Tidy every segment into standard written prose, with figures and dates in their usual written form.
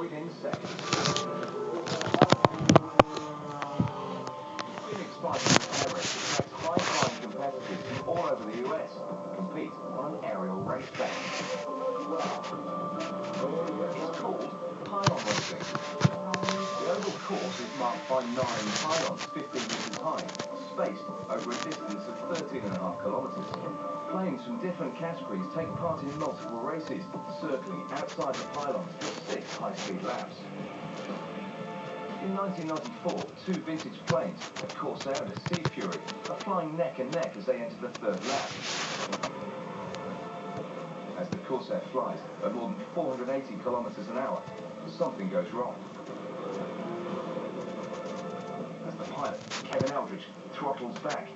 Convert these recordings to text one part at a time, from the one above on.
within seconds. Phoenix 5 air race attracts high-flying competitors from all over the US to compete on an aerial racetrack. It's called pylon racing. The oval course is marked by 9 pylons, 15 meters high, spaced over a distance of 13.5 kilometers. Planes from different categories take part in multiple races, circling outside the pylons for 6 high-speed laps. In 1994, 2 vintage planes, a Corsair and a Sea Fury, are flying neck and neck as they enter the 3rd lap. As the Corsair flies at more than 480 kilometers an hour, something goes wrong. As the pilot, Kevin Eldridge, throttles back,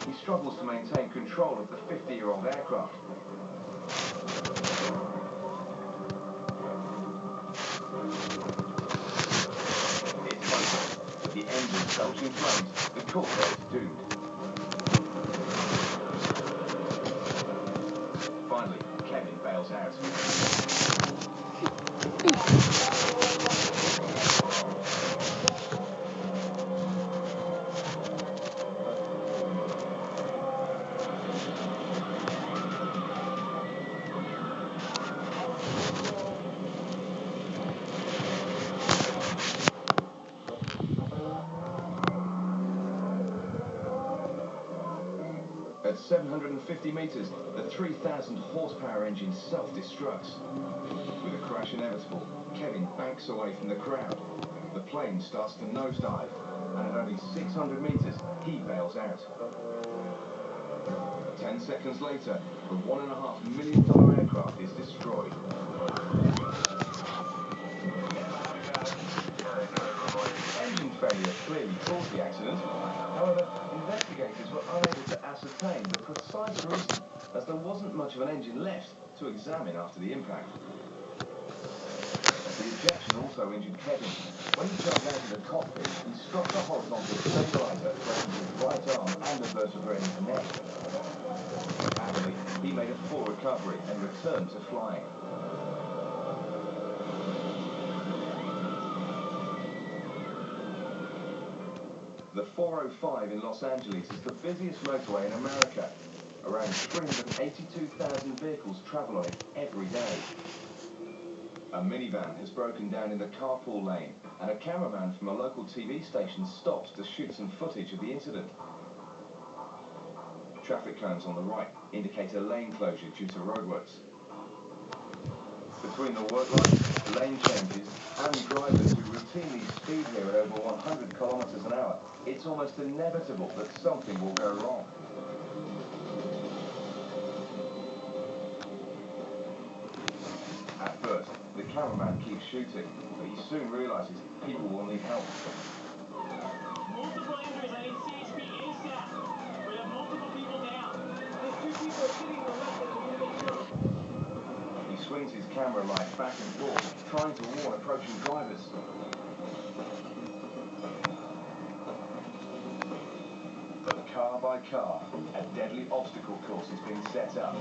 he struggles to maintain control of the 50-year-old aircraft. It's hopeless. With the engine belching flames, the Corsair is doomed. Finally, Kevin bails out. At 750 meters, the 3,000 horsepower engine self-destructs. With a crash inevitable, Kevin banks away from the crowd. The plane starts to nosedive, and at only 600 meters, he bails out. 10 seconds later, the $1.5 million aircraft is destroyed. Engine failure clearly caused the accident. However, investigators were unable to ascertain the precise reason, as there wasn't much of an engine left to examine after the impact. The ejection also injured Kevin. When he jumped out of the cockpit, he struck the horizontal stabilizer, breaking his right arm and the vertebrae in the neck. Happily, he made a full recovery and returned to flying. The 405 in Los Angeles is the busiest motorway in America. Around 382,000 vehicles travel on it every day. A minivan has broken down in the carpool lane, and a cameraman from a local TV station stops to shoot some footage of the incident. Traffic cones on the right indicate a lane closure due to roadworks. Between the work lights, lane changes, and drivers who routinely speed here at over 100 kilometers an hour, it's almost inevitable that something will go wrong. At first, the cameraman keeps shooting, but he soon realizes people will need help. Multiple injuries. I need CHP ASAP. We have multiple people down. There's 2 people sitting in the left of the window. He swings his camera light back and forth, trying to warn approaching drivers. But car by car, a deadly obstacle course is being set up.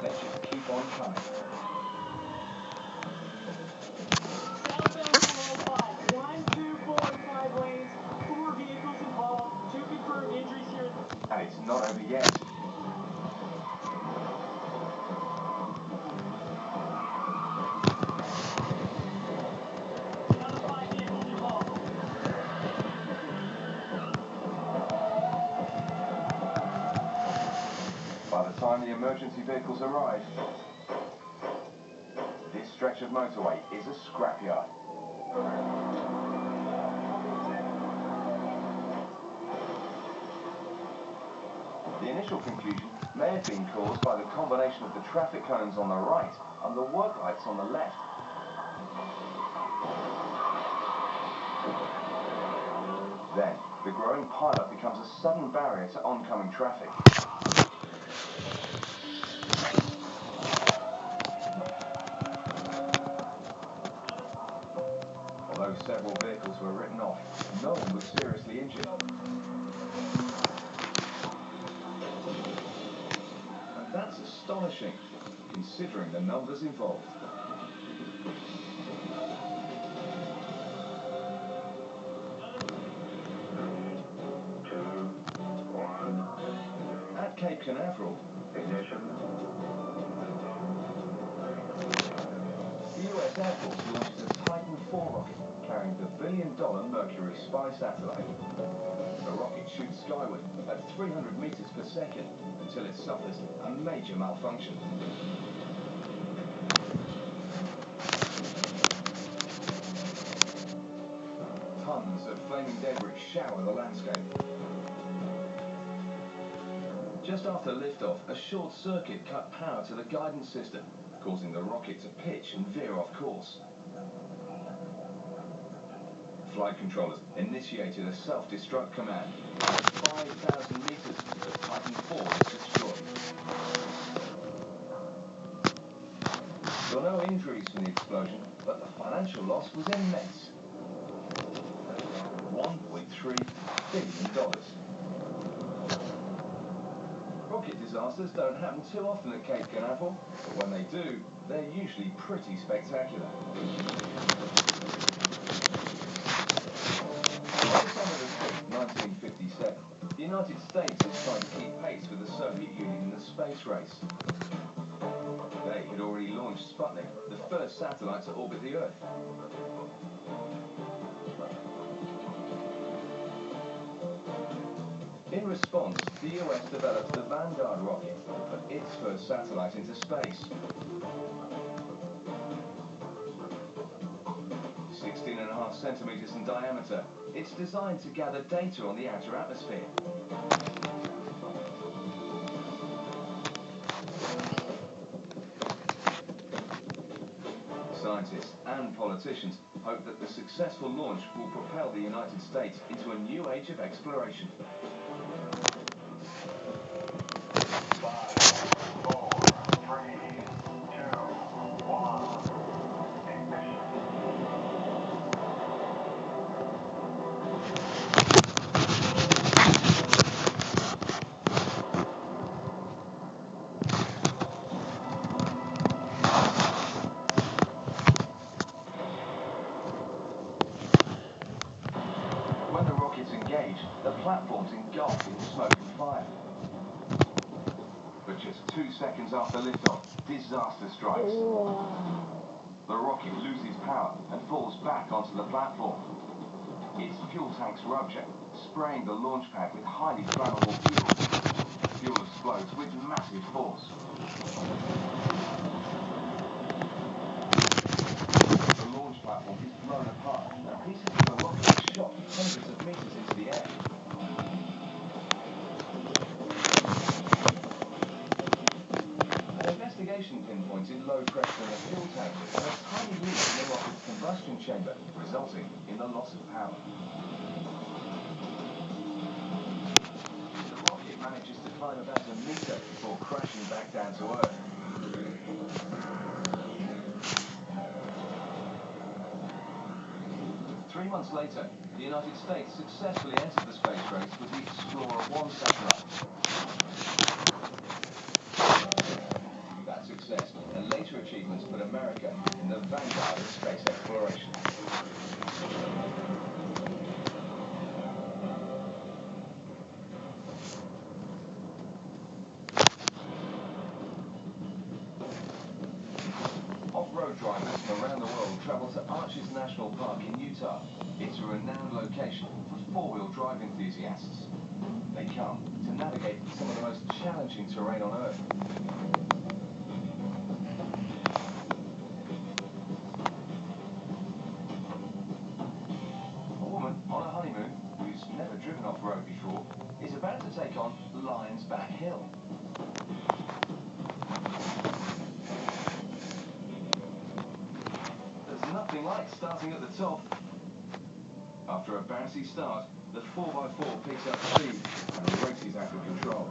Let's just keep on coming. Southbound 105. 1, 2, 4, 5 lanes. 4 vehicles involved. 2 confirmed injuries here. And it's not over yet. Down to 5 vehicles involved. By the time the emergency vehicles arrive, this stretch of motorway is a scrapyard. The initial confusion may have been caused by the combination of the traffic cones on the right and the work lights on the left. Then, the growing pileup becomes a sudden barrier to oncoming traffic. Although several vehicles were written off, no one was seriously injured. astonishing, considering the numbers involved. At Cape Canaveral, Ignition. the US Air Force launches a Titan IV rocket carrying the billion-dollar Mercury spy satellite. The rocket shoots skyward at 300 meters per second until it suffers a major malfunction. Tons of flaming debris shower the landscape. Just after liftoff, a short circuit cut power to the guidance system, causing the rocket to pitch and veer off course. Flight controllers initiated a self-destruct command. At 5,000 meters, the Titan IV was destroyed. There were no injuries from the explosion, but the financial loss was immense. $1.3 billion. Rocket disasters don't happen too often at Cape Canaveral, but when they do, they're usually pretty spectacular. On December 5, 1957, the United States is trying to keep pace with the Soviet Union in the space race. They had already launched Sputnik, the first satellite to orbit the Earth. In response, the US developed the Vanguard rocket to put its first satellite into space. 16.5 centimeters in diameter, it's designed to gather data on the outer atmosphere. Scientists and politicians hope that the successful launch will propel the United States into a new age of exploration. 5, 4, 3, 2, 1. Ignition. When the rockets engage, the platforms engulfed in smoke and fire. But just 2 seconds after liftoff, disaster strikes. The rocket loses power and falls back onto the platform. Its fuel tanks rupture, spraying the launch pad with highly flammable fuel. Fuel explodes with massive force. The launch platform is blown apart, and pieces of the rocket are shot hundreds of meters into the air. An investigation pinpointed low pressure in the fuel tank and a tiny leak in the rocket's combustion chamber, resulting in the loss of power. The rocket manages to climb about a meter before crashing back down to Earth. 3 months later, the United States successfully entered the space race with the Explorer 1 satellite. That success and later achievements put America in the vanguard of space exploration. Off-road drivers from around the world travel to Arches National Park in Utah. It's a renowned location for four-wheel drive enthusiasts. They come to navigate some of the most challenging terrain on Earth. A woman on a honeymoon who's never driven off-road before is about to take on Lion's Back Hill. Nothing like starting at the top. After a bouncy start, the 4x4 picks up speed and races out of control.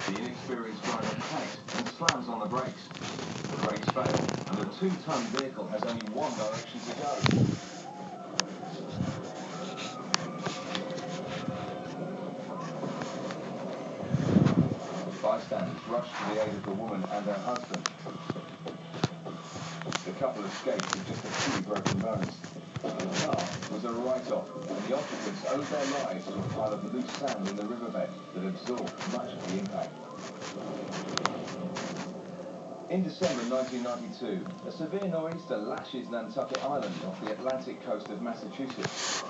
The inexperienced driver panics and slams on the brakes. brakes. The brakes fail, and the 2-ton vehicle has only one direction to go. Bystanders rushed to the aid of the woman and her husband. The couple escaped with just a few broken bones. The car was a write-off, and the occupants owed their lives to a pile of loose sand in the riverbed that absorbed much of the impact. In December 1992, a severe nor'easter lashes Nantucket Island off the Atlantic coast of Massachusetts.